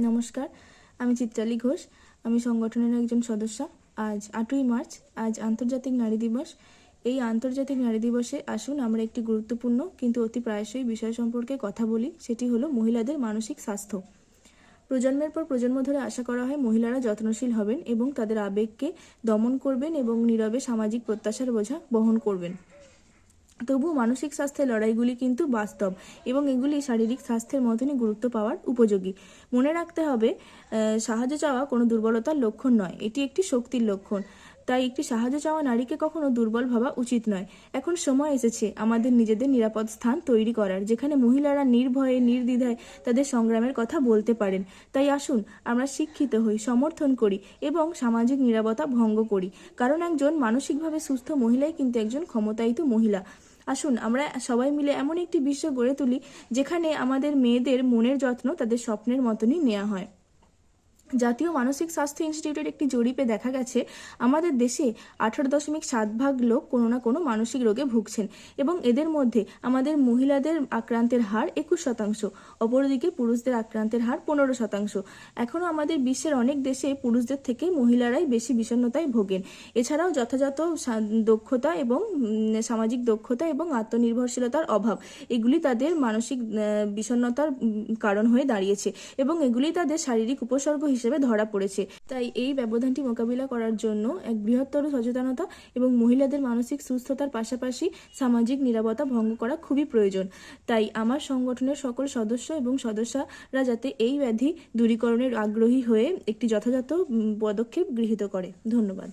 নমস্কার, আমি চিত্রালী ঘোষ। আমি সংগঠনের একজন সদস্য। আজ 8ই মার্চ, আজ আন্তর্জাতিক নারী দিবস। এই আন্তর্জাতিক নারী দিবসে আসুন আমরা একটি গুরুত্বপূর্ণ কিন্তু অতি প্রায়শই বিষয় সম্পর্কে কথা বলি, সেটি হলো মহিলাদের মানসিক স্বাস্থ্য। প্রজন্মের পর প্রজন্ম ধরে আশা করা হয় মহিলারা যত্নশীল হবেন এবং তাদের আবেগকে দমন করবেন এবং নীরবে সামাজিক প্রত্যাশার বোঝা বহন করবেন। তবুও মানসিক স্বাস্থ্যের লড়াইগুলি কিন্তু বাস্তব এবং এগুলি শারীরিক স্বাস্থ্যের মতনই গুরুত্ব পাওয়ার উপযোগী। মনে রাখতে হবে, সাহায্য চাওয়া কোনো দুর্বলতার লক্ষণ নয়, এটি একটি শক্তির লক্ষণ। তাই একটি সাহায্য চাওয়া নারীকে কখনো দুর্বল ভাবা উচিত নয়। এখন সময় এসেছে আমাদের নিজেদের নিরাপদ স্থান তৈরি করার, যেখানে মহিলারা নির্ভয়ে নির্দ্বিধায় তাদের সংগ্রামের কথা বলতে পারেন। তাই আসুন আমরা শিক্ষিত হই, সমর্থন করি এবং সামাজিক নিরাপত্তা ভঙ্গ করি, কারণ একজন মানসিকভাবে সুস্থ মহিলাই কিন্তু একজন ক্ষমতায়িত মহিলা। আসুন আমরা সবাই মিলে এমন একটি বিশ্ব গড়ে তুলি যেখানে আমাদের মেয়েদের মনের যত্ন তাদের স্বপ্নের মতনই নেওয়া হয়। জাতীয় মানসিক স্বাস্থ্য ইনস্টিটিউটের একটি জরিপে দেখা গেছে আমাদের দেশে 18.7% লোক কোনো না কোনো মানসিক রোগে ভুগছেন এবং এদের মধ্যে আমাদের মহিলাদের আক্রান্তের হার 21%, অপরদিকে পুরুষদের আক্রান্তের হার 15%। এখনও আমাদের বিশ্বের অনেক দেশে পুরুষদের থেকে মহিলারাই বেশি বিষণ্ণতায় ভোগেন। এছাড়াও যথাযথ দক্ষতা এবং সামাজিক দক্ষতা এবং আত্মনির্ভরশীলতার অভাব, এগুলি তাদের মানসিক বিষণ্ণতার কারণ হয়ে দাঁড়িয়েছে এবং এগুলি তাদের শারীরিক উপসর্গ হিসেবে ধরা পড়েছে। তাই এই ব্যবধানটি মোকাবিলা করার জন্য এক বৃহত্তর সচেতনতা এবং মহিলাদের মানসিক সুস্থতার পাশাপাশি সামাজিক নিরাপত্তা ভঙ্গ করা খুবই প্রয়োজন। তাই আমার সংগঠনের সকল সদস্য এবং সদস্যরা যাতে এই ব্যাধি দূরীকরণের আগ্রহী হয়ে একটি যথাযথ পদক্ষেপ গৃহীত করে। ধন্যবাদ।